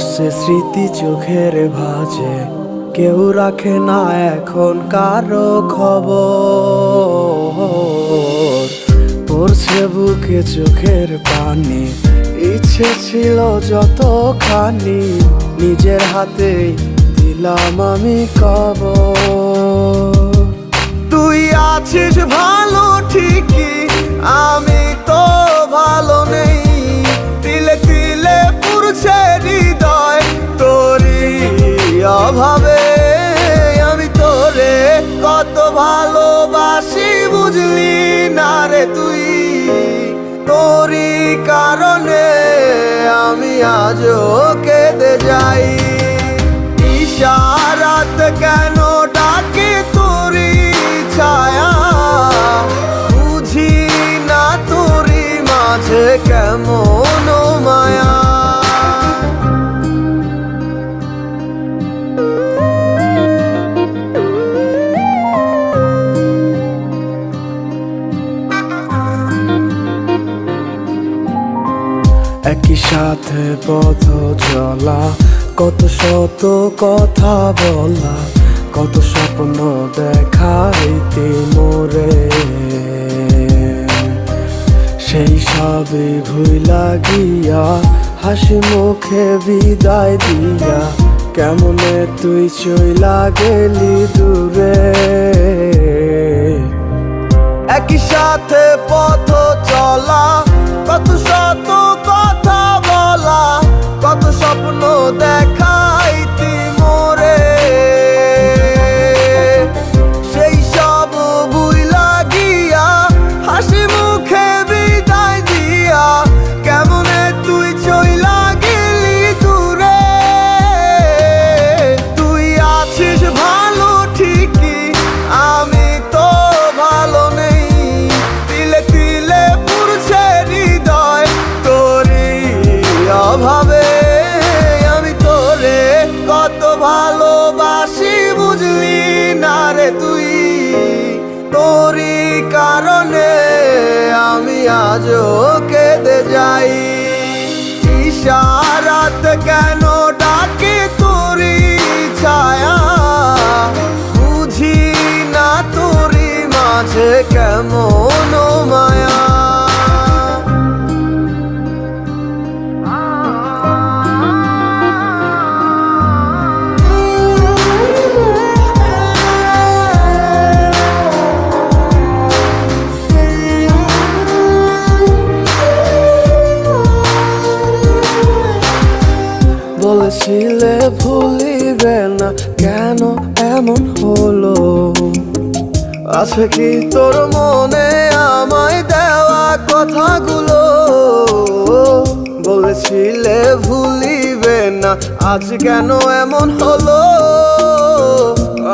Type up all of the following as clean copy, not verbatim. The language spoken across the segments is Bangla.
ভাসছে স্মৃতি চোখের ভাঁজে, কেউ রাখে না এখন কারো খবর। পড়ছে বুকে চোখের পানি, ইচ্ছে ছিল যতখানি, নিজের হাতে দিলাম আমি কবর। তুই আছিস ভালো ঠিকই, আমি তো ভালো নেই। তিলে তিলে পুরছে হৃদয় তোরই অভাবে। আমি তোরে কত ভালোবাসি বুঝলি না রে তুই। তোরই কারণে আমি আজও কেঁদে যাই। ইশারাত কেন ডাকে তোরই ছায়া, বুঝি না তোরই মাঝে কেমন মায়া। একই সাথে পথ চলা, কত শত কথা বলা, কত স্বপ্ন দেখাইতে মোরে। সেই সবই ভুইলা গিয়া, হাসি মুখে বিদায় দিয়া, কেমনে তুই চইলা গেলি দূরে। একই সাথে পথ চলা, কত শত কথা বলা, কত স্বপ্ন দেখাইতি মোরে। সেই সব ভুইলা গিয়া, হাসি মুখে বিদায় দিয়া, কেমনে তুই চইলা গেলি দূরে। তুই আছিস ভালো ঠিকই, আমি তো ভালো নেই। তিলে তিলে পুরছে হৃদয় তোরই অভাবে। আমি তোরে কত ভালোবাসি বুঝলি না রে তুই। তোরই কারণে আমি আজও কেঁদে যাই। ইশারাত কেন ডাকে তোরই ছায়া, বুঝি না তোরই মাঝে কেমন মায়া। বলেছিলে ভুলিবে না, কেন এমন হলো? আছে কি তোর মনে আমায় দেওয়া কথাগুলো? বলেছিলে ভুলিবে না, আজ কেন এমন হলো?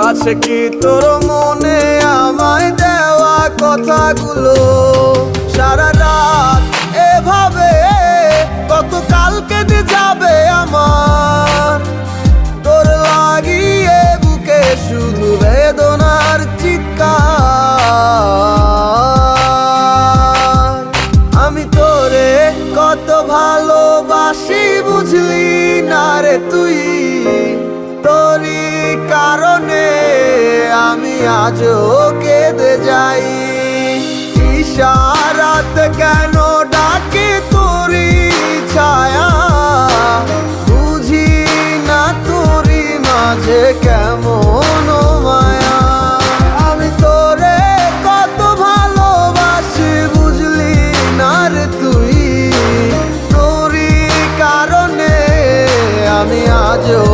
আছে কি তোর মনে আমায় দেওয়া কথাগুলো? সারা রাত এভাবে কত কাল কেটে যাবে আমার, তোর লাগিয়ে বুকে শুধু বেদনার চিৎকার। আমি তোরে কত ভালোবাসি বুঝলি না রে তুই। তোরই কারণে আমি আজও কেঁদে যাই। ইশারাত কেন ডাকে তোরই ছায়া, বুঝি না তোরই মাঝে কেমন মায়া। আমি তোরে কত ভালোবাসি বুঝলি না রে তুই। তোরই কারণে আমি আজও